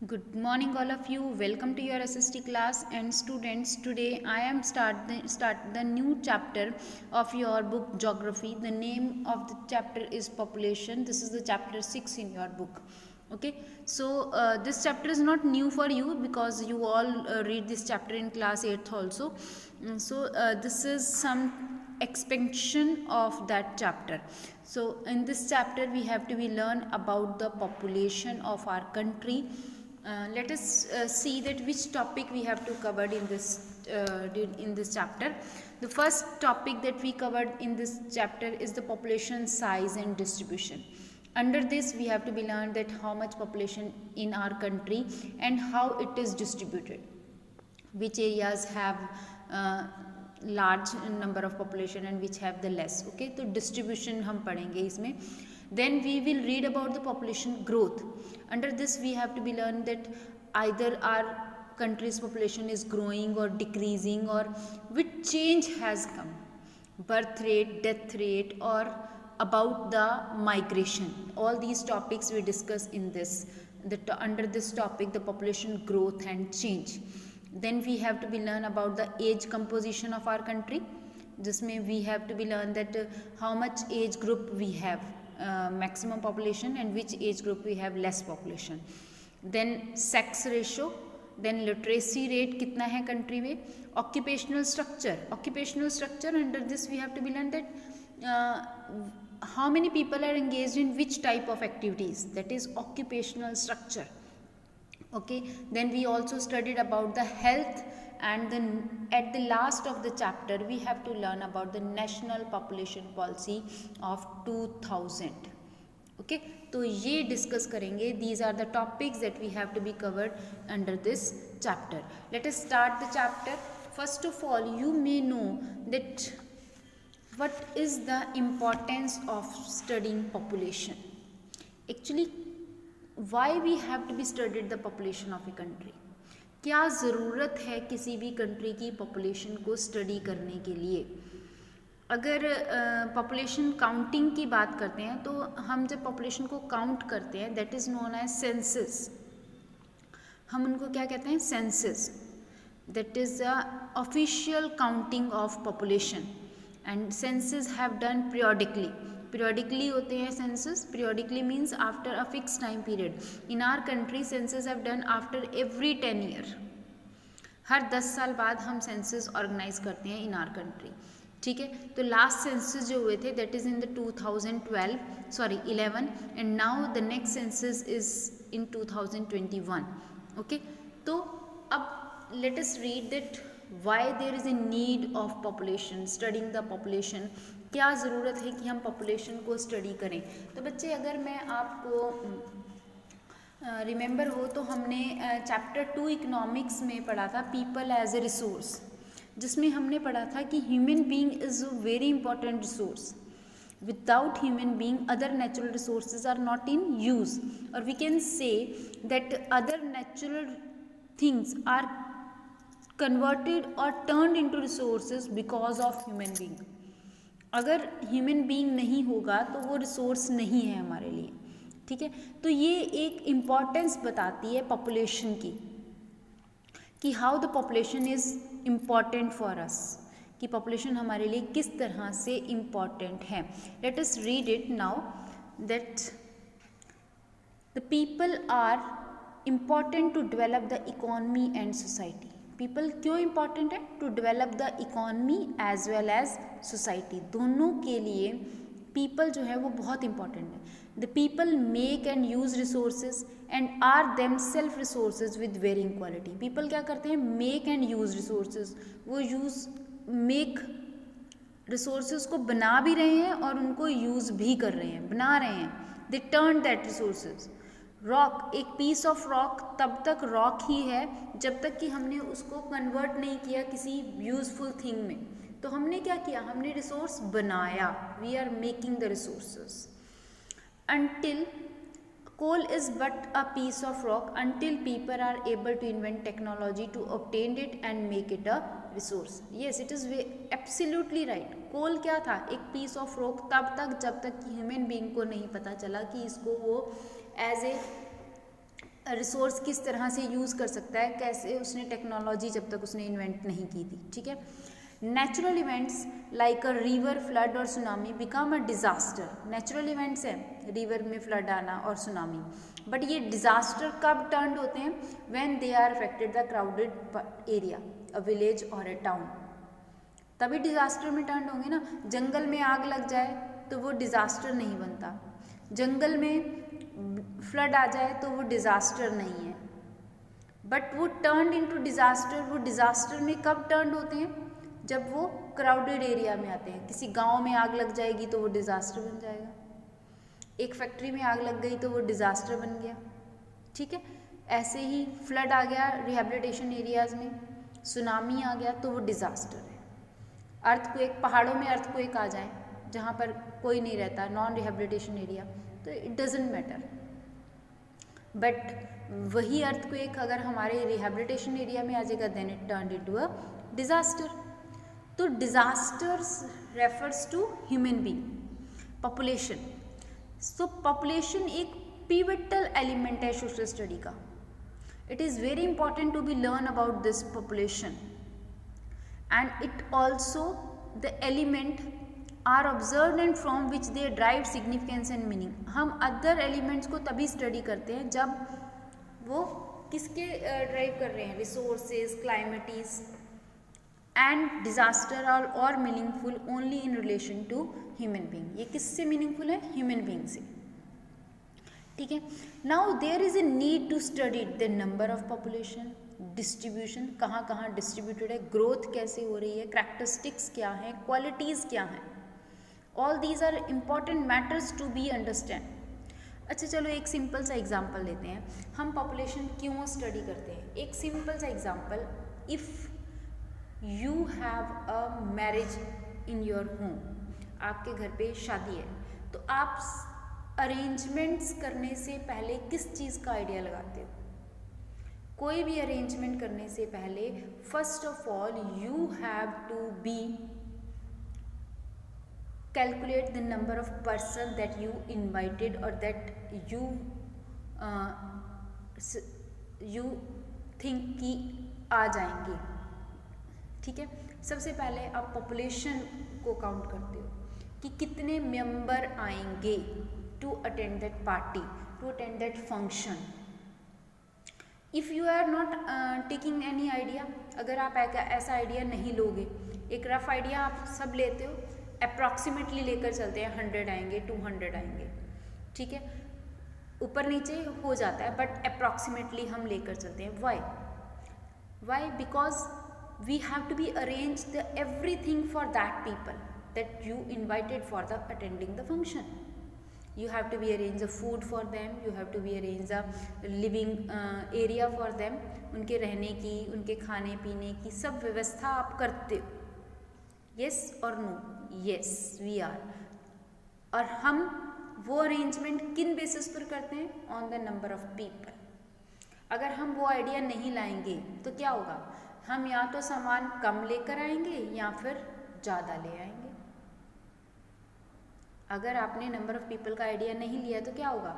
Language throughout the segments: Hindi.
Good morning, all of you. Welcome to your SST class. And students, today I am start the new chapter of your book Geography. The name of the chapter is Population. This is the chapter 6 in your book. Okay, so this chapter is not new for you because you all read this chapter in class 8th also. This is some expansion of that chapter. So in this chapter we have to be learn about the population of our country. Let us see that which topic we have to cover in this chapter. The first topic that we covered in this chapter is the population size and distribution. Under this we have to be learned that how much population in our country and how it is distributed, which areas have large number of population and which have the less. Okay, तो distribution हम पढ़ेंगे इसमें. Then we will read about the population growth. Under this we have to be learned that either our country's population is growing or decreasing, or which change has come, birth rate, death rate, or about the migration. All these topics we discuss in this. Under this topic, the population growth and change. Then we have to be learn about the age composition of our country. जिसमें we have to be learn that how much age group we have maximum population and which age group we have less population. Then sex ratio, then literacy rate कितना है country में, occupational structure. Under this we have to be learn that how many people are engaged in which type of activities, that is occupational structure. Okay, then we also studied about the health, and then at the last of the chapter we have to learn about the national population policy of 2000. Okay, तो ये डिस्कस करेंगे. These are the topics that we have to be covered under this chapter. Let us start the chapter. First of all, you may know that what is the importance of studying population. Actually, why we have to be studied the population of a country. क्या ज़रूरत है किसी भी कंट्री की पॉपुलेशन को स्टडी करने के लिए. अगर पॉपुलेशन काउंटिंग की बात करते हैं तो हम जब पॉपुलेशन को काउंट करते हैं, that is known as census. हम उनको क्या कहते हैं, census. That is the official counting of population, and census have done periodically होते हैं census. periodically means after a fixed time period. in our country census have done after every 10 year. हर 10 साल बाद हम सेंसस ऑर्गेनाइज करते हैं इन आर कंट्री. ठीक है, तो लास्ट सेंसस जो हुए थे that is in the 2011, and now the next census is in 2021. Okay, तो अब let us read that why there is a need of population, studying the population. क्या ज़रूरत है कि हम पॉपुलेशन को स्टडी करें. तो बच्चे, अगर मैं आपको रिमेंबर हो तो हमने चैप्टर 2 इकोनॉमिक्स में पढ़ा था पीपल एज ए रिसोर्स, जिसमें हमने पढ़ा था कि human being is a very important resource. without human being other natural resources are not in use, or we can say that other natural things are converted or turned into resources because of human being. अगर ह्यूमन बीइंग नहीं होगा तो वो रिसोर्स नहीं है हमारे लिए. ठीक है, तो ये एक इम्पॉर्टेंस बताती है पॉपुलेशन की, कि how the population is important for us, कि पॉपुलेशन हमारे लिए किस तरह से इम्पॉर्टेंट है. Let us read it now that the people are important to develop the economy and society. People क्यों इम्पॉर्टेंट है, to develop the economy as well as society. दोनों के लिए पीपल जो है वो बहुत इंपॉर्टेंट है. The people make and use resources and are themselves resources with varying quality. People क्या करते हैं, मेक एंड यूज रिसोर्सेज. वो मेक रिसोर्सेज को बना भी रहे हैं और उनको यूज़ भी कर रहे हैं, बना रहे हैं. They turn that resources. Rock, एक पीस ऑफ रॉक तब तक रॉक ही है जब तक कि हमने उसको कन्वर्ट नहीं किया किसी यूजफुल थिंग में. तो हमने क्या किया, हमने रिसोर्स बनाया. We are making the resources. until coal is but a piece of rock until people are able to invent technology to obtain it and make it a resource. Yes, it is absolutely right. कोल क्या था, एक piece of rock तब तक जब तक कि ह्यूमन बीइंग को नहीं पता चला कि इसको वो एज ए रिसोर्स किस तरह से यूज़ कर सकता है, कैसे उसने टेक्नोलॉजी जब तक उसने इन्वेंट नहीं की थी, ठीक है। Natural events like a river flood or tsunami become a disaster. Natural events हैं रिवर में फ्लड आना और सुनामी, बट ये डिज़ास्टर कब टर्न होते हैं, when they are affected the crowded area, a village or a town, तभी डिज़ास्टर में टर्न होंगे ना। जंगल में आग लग जाए तो वो डिज़ास्टर नहीं बनता, जंगल में फ्लड आ जाए तो वो डिज़ास्टर नहीं है, बट वो टर्न इनटू डिज़ास्टर, वो डिज़ास्टर में कब टर्न होते हैं, जब वो क्राउडेड एरिया में आते हैं। किसी गांव में आग लग जाएगी तो वो डिज़ास्टर बन जाएगा, एक फैक्ट्री में आग लग गई तो वो डिज़ास्टर बन गया, ठीक है। ऐसे ही फ्लड आ गया रिहेबिलिटेशन एरियाज़ में, सुनामी आ गया तो वो डिज़ास्टर है। अर्थक्वेक, पहाड़ों में अर्थक्वेक आ जाए जहाँ पर कोई नहीं रहता, नॉन रिहेबिलिटेशन एरिया, तो इट डजेंट मैटर। बट वही अर्थक्वेक अगर हमारे रिहेबिलिटेशन एरिया में आ जाएगा then it turn into a disaster. तो disasters refers to human being, population. So population एक पिवटल एलिमेंट है सोशल स्टडी का। It is very important to be learn about this population, and it also the element are observe and from which they drive significance and meaning. हम अदर एलिमेंट्स को तभी स्टडी करते हैं जब वो किसके ड्राइव कर रहे हैं, resources, calamities, and disaster are और meaningful only in relation to human being. ये किससे मीनिंगफुल है, ह्यूमन बीइंग से, ठीक है। Now there is a need to study the number of population, distribution, कहाँ कहाँ डिस्ट्रीब्यूटेड है, ग्रोथ कैसे हो रही है, कैरेक्टरिस्टिक्स क्या है, क्वालिटीज़ क्या हैं। All these are important matters to be understand. अच्छा चलो एक सिंपल सा एग्जाम्पल लेते हैं, हम पॉपुलेशन क्यों स्टडी करते हैं। एक सिंपल सा example, if you have a marriage in your home, आपके घर पे शादी है, तो आप अरेंजमेंट्स करने से पहले किस चीज़ का आइडिया लगाते हो। कोई भी अरेंजमेंट करने से पहले first of all you have to be calculate the number of person that you invited or that you think कि आ जाएंगे, ठीक है। सबसे पहले आप पॉपुलेशन को काउंट करते हो कि कितने मेंबर आएंगे to attend that party, to attend that function. If you are not taking any idea, अगर आप ऐसा आइडिया नहीं लोगे, एक रफ आइडिया आप सब लेते हो, अप्रॉक्सीमेटली लेकर चलते हैं, 100 आएंगे, 200 आएंगे, ठीक है, ऊपर नीचे हो जाता है, बट अप्रॉक्सीमेटली हम लेकर चलते हैं। Why because we have to be arrange the everything for that people that you invited for the attending the function. You have to be arrange a food for them, you have to be arrange a living area for them, उनके रहने की, उनके खाने पीने की सब व्यवस्था आप करते हो। yes और no? yes we are। और हम वो अरेंजमेंट किन बेसिस पर करते हैं, on the number of people. अगर हम वो आइडिया नहीं लाएंगे तो क्या होगा, हम या तो सामान कम लेकर आएंगे या फिर ज़्यादा ले आएंगे। अगर आपने नंबर ऑफ़ पीपल का आइडिया नहीं लिया तो क्या होगा,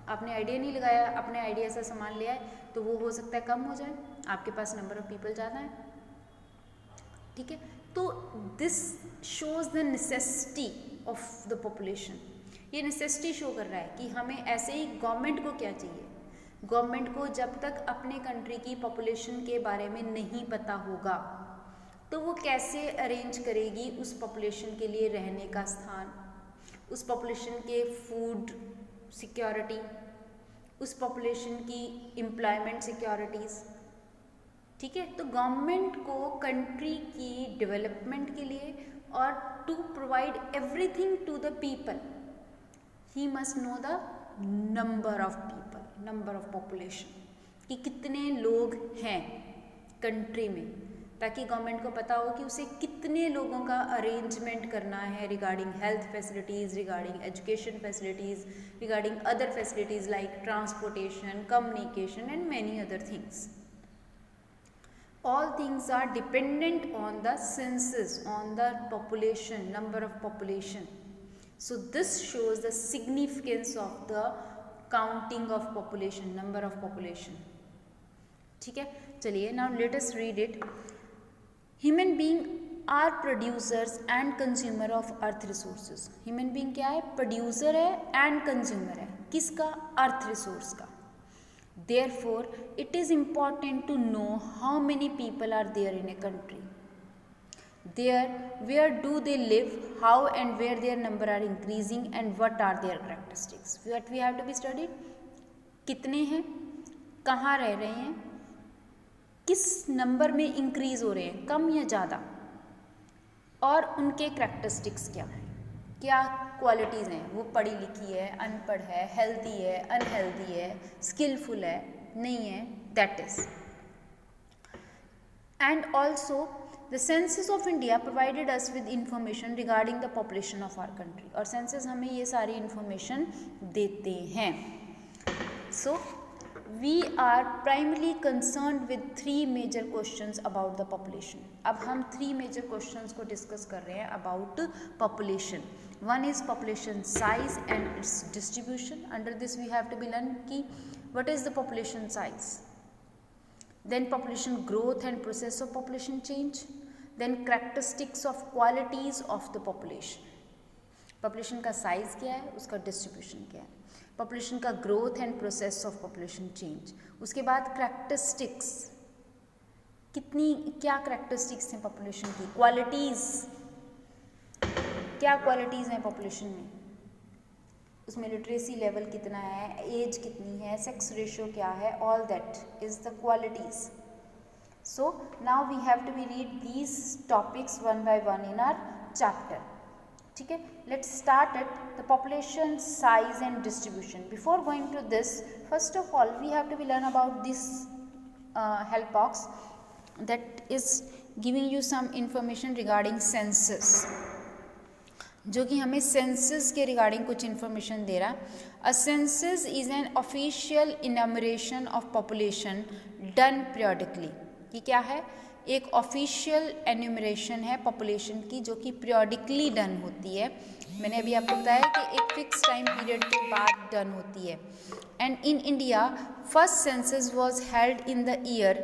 आपने आइडिया नहीं लगाया, अपने आइडिया से सामान ले आए तो वो हो सकता है कम हो जाए, आपके पास नंबर ऑफ़ पीपल ज़्यादा है, ठीक है। तो this shows the necessity of the population. ये नेसेसिटी शो कर रहा है कि हमें ऐसे ही गवर्नमेंट को क्या चाहिए, गवर्नमेंट को जब तक अपने कंट्री की पॉपुलेशन के बारे में नहीं पता होगा तो वो कैसे अरेंज करेगी उस पॉपुलेशन के लिए रहने का स्थान, उस पॉपुलेशन के फूड सिक्योरिटी, उस पॉपुलेशन की एम्प्लॉयमेंट सिक्योरिटीज़, ठीक है। तो गवर्नमेंट को कंट्री की डेवलपमेंट के लिए और to provide everything to the people, he must know the number of people, number of population, कि कितने लोग हैं कंट्री में, ताकि गवर्नमेंट को पता हो कि उसे कितने लोगों का अरेंजमेंट करना है regarding health facilities, regarding education facilities, regarding other facilities like transportation, communication and many other things. All things are dependent on the census, on the population, number of population. So this shows the significance of the counting of population, number of population. ठीक है, चलिए now let us read it. Human being are producers and consumer of earth resources. Human being क्या है? प्रोड्यूसर है एंड कंज्यूमर है। किसका? अर्थ रिसोर्स का। Therefore it is important to know how many people are there in a country, there where do they live, how and where their number are increasing and what are there characteristics. What we have to be studied, कितने हैं, कहाँ रह रहे हैं, किस नंबर में इंक्रीज हो रहे हैं, कम या ज़्यादा, और उनके करैक्टरिस्टिक्स क्या हैं, क्या क्वालिटीज़ हैं, वो पढ़ी लिखी है, अनपढ़ है, हेल्दी है, अनहेल्दी है, स्किलफुल है, नहीं है, that is. And also the census of India provided us with information regarding the population of our country. और सेंसस हमें ये सारी इंफॉर्मेशन देते हैं। सो we are primarily concerned with three major questions about the population. अब हम three major questions को discuss कर रहे हैं about population. One is population size and its distribution. Under this we have to be learn कि what is the population size, then population growth and process of population change, then characteristics of qualities of the population. Population का size क्या है, उसका distribution क्या है, पॉपुलेशन का growth and process of population change, उसके बाद करैक्टरिस्टिक्स, कितनी क्या करैक्टरिस्टिक्स हैं पॉपुलेशन की, क्वालिटीज़, क्या क्वालिटीज़ हैं पॉपुलेशन में, उसमें लिटरेसी लेवल कितना है, एज कितनी है, सेक्स रेशियो क्या है, all that is the qualities. So now we have to be read these topics one by one in our chapter. ठीक है, let's start at the population size and distribution. Before going to this, first of all we have to be learn about this help box that is giving you some information regarding census, जो कि हमें सेंसस के रिगार्डिंग कुछ इंफॉर्मेशन दे रहा है। A census is an official enumeration of population done periodically. ये क्या है? एक ऑफिशियल एन्यूमरेशन है पॉपुलेशन की, जो कि पीरियडिकली डन होती है। मैंने अभी आपको बताया कि एक फिक्स टाइम पीरियड के बाद डन होती है। And in India first census was held in the year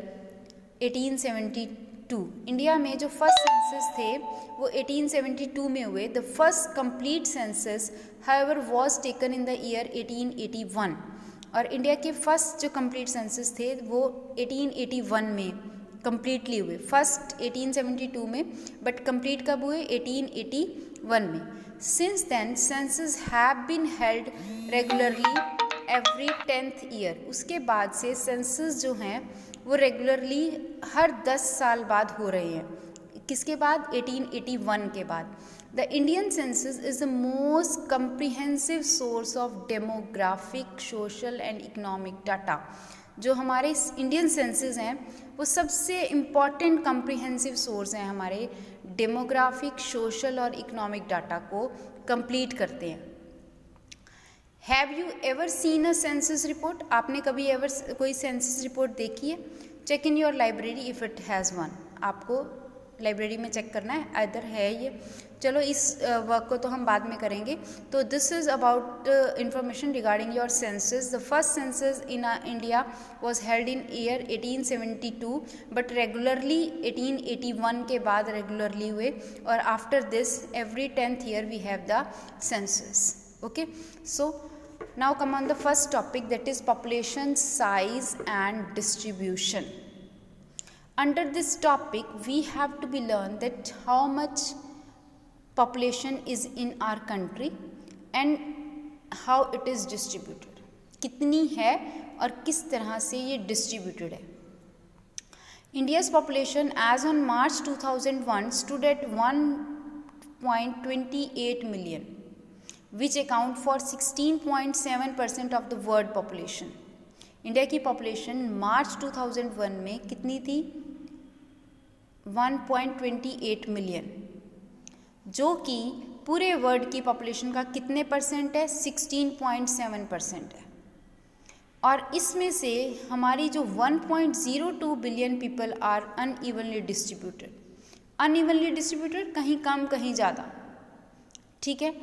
1872। India में जो फर्स्ट सेंसस थे वो 1872 में हुए। The first complete census however was taken in the year 1881। और इंडिया के फर्स्ट जो कंप्लीट सेंसस थे वो 1881 में कंप्लीटली हुए। फर्स्ट 1872 में, बट कंप्लीट कब हुए? 1881 में। Since then census have been held regularly every 10th year. उसके बाद से सेंसस जो हैं वो रेगुलरली हर 10 साल बाद हो रहे हैं। किसके बाद? 1881 के बाद। The Indian census is the most comprehensive source of demographic, social and economic data. जो हमारे इंडियन सेंसस हैं वो सबसे इम्पॉर्टेंट कम्प्रिहेंसिव सोर्स हैं, हमारे डेमोग्राफिक, सोशल और इकोनॉमिक डाटा को कंप्लीट करते हैं। Have you ever seen a census report? आपने कभी एवर कोई सेंसस रिपोर्ट देखी है? Check in your library if it has one. आपको लाइब्रेरी में चेक करना है, इधर है ये। चलो इस वर्क को तो हम बाद में करेंगे। तो this is about information regarding your census. The first census in India was held in year 1872, but regularly 1881 के बाद रेगुलरली हुए। और after this every 10th year we have the census. Okay, so now come on the first topic, that is population size and distribution. Under this topic we have to be learn that how much population is in our country and how it is distributed. कितनी है और किस तरह से ये distributed है। India's population as on March 2001 stood at 1.28 million. which account for 16.7% of the world population. India की पॉपुलेशन मार्च 2001 में कितनी थी? 1.28 मिलियन, जो कि पूरे वर्ल्ड की पॉपुलेशन का कितने परसेंट है? 16.7% है। और इसमें से हमारी जो 1.02 billion people are unevenly distributed. Unevenly distributed, कहीं कम कहीं ज़्यादा, ठीक है।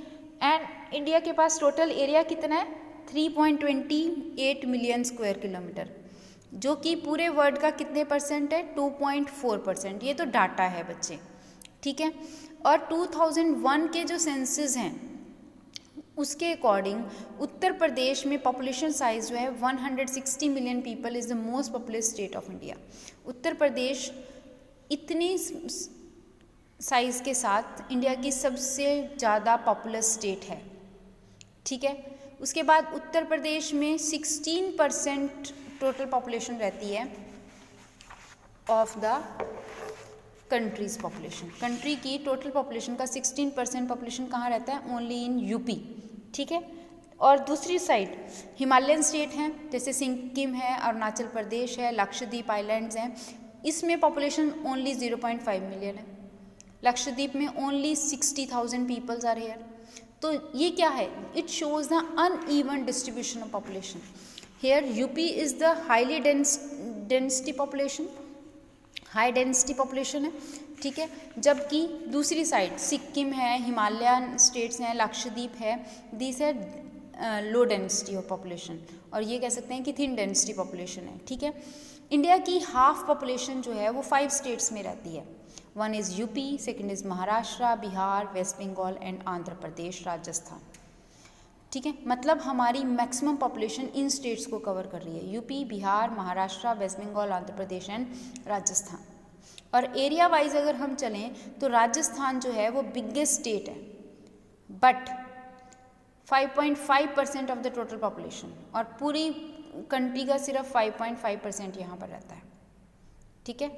एंड इंडिया के पास टोटल एरिया कितना है? 3.28 मिलियन स्क्वायर किलोमीटर, जो कि पूरे वर्ल्ड का कितने परसेंट है, 2.4%। ये तो डाटा है बच्चे, ठीक है। और 2001 के जो सेंसस हैं उसके अकॉर्डिंग उत्तर प्रदेश में पॉपुलेशन साइज जो है 160 million people is the most populous state of India. Uttar Pradesh इतनी साइज़ के साथ इंडिया की सबसे ज़्यादा पॉपुलस स्टेट है, ठीक है। उसके बाद उत्तर प्रदेश में 16% टोटल पॉपुलेशन रहती है of the countries population. Country की टोटल पॉपुलेशन का 16% पॉपुलेशन कहाँ रहता है, ओनली इन यूपी, ठीक है। और दूसरी साइड हिमालयन स्टेट हैं, जैसे सिक्किम है, अरुणाचल प्रदेश है, लक्षद्वीप आइलैंड्स हैं, इसमें पॉपुलेशन ओनली 0.5 मिलियन है। लक्षद्वीप में ओनली 60,000 पीपल्स आर हेयर। तो ये क्या है, it shows the uneven distribution of population. Here UP is the highly density population, high density population है, ठीक है। जबकि दूसरी साइड सिक्किम है, हिमालयन स्टेट्स हैं, लक्षद्वीप है, दिस है लो डेंसिटी ऑफ पॉपुलेशन, और ये कह सकते हैं कि थिन डेंसिटी पॉपुलेशन है, ठीक है। इंडिया की हाफ पॉपुलेशन जो है वो 5 स्टेट्स में रहती है। One is UP, second is Maharashtra, Bihar, West Bengal and Andhra Pradesh, Rajasthan, ठीक है। मतलब हमारी मैक्सिमम पॉपुलेशन इन स्टेट्स को कवर कर रही है, यूपी, बिहार, महाराष्ट्र, वेस्ट बंगाल, आंध्र प्रदेश एंड राजस्थान। और एरिया वाइज अगर हम चलें तो राजस्थान जो है वो बिगेस्ट स्टेट है, but 5.5% of the total population, और पूरी कंट्री का सिर्फ 5.5% यहाँ पर रहता है, ठीक है।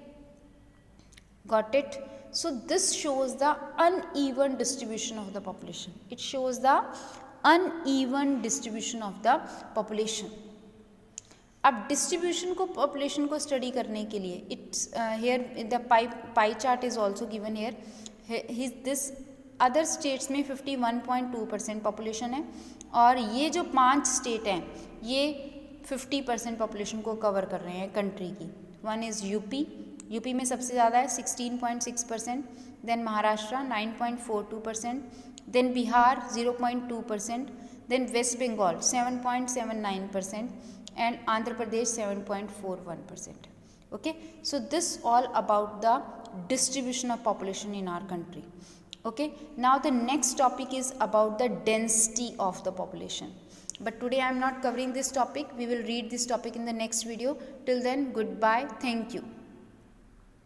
Got it? So this shows the uneven distribution of the population, it shows the uneven distribution of the population. अब डिस्ट्रीब्यूशन को, पॉपुलेशन को स्टडी करने के लिए it's here the pie chart is also given here. This other states में 51.2% पॉपुलेशन है, और ये जो 5 स्टेट हैं ये 50% पॉपुलेशन को कवर कर रहे हैं कंट्री की। वन इज़ यूपी, यूपी में सबसे ज़्यादा है 16.6%, then Maharashtra 9.42%, then Bihar 0.2%, then West Bengal 7.79% and Andhra Pradesh 7.41%. Okay, so this all about the distribution of population in our country. Okay, now the next topic is about the density of the population, but today I am not covering this topic. We will read this topic in the next video. Till then, goodbye, thank you.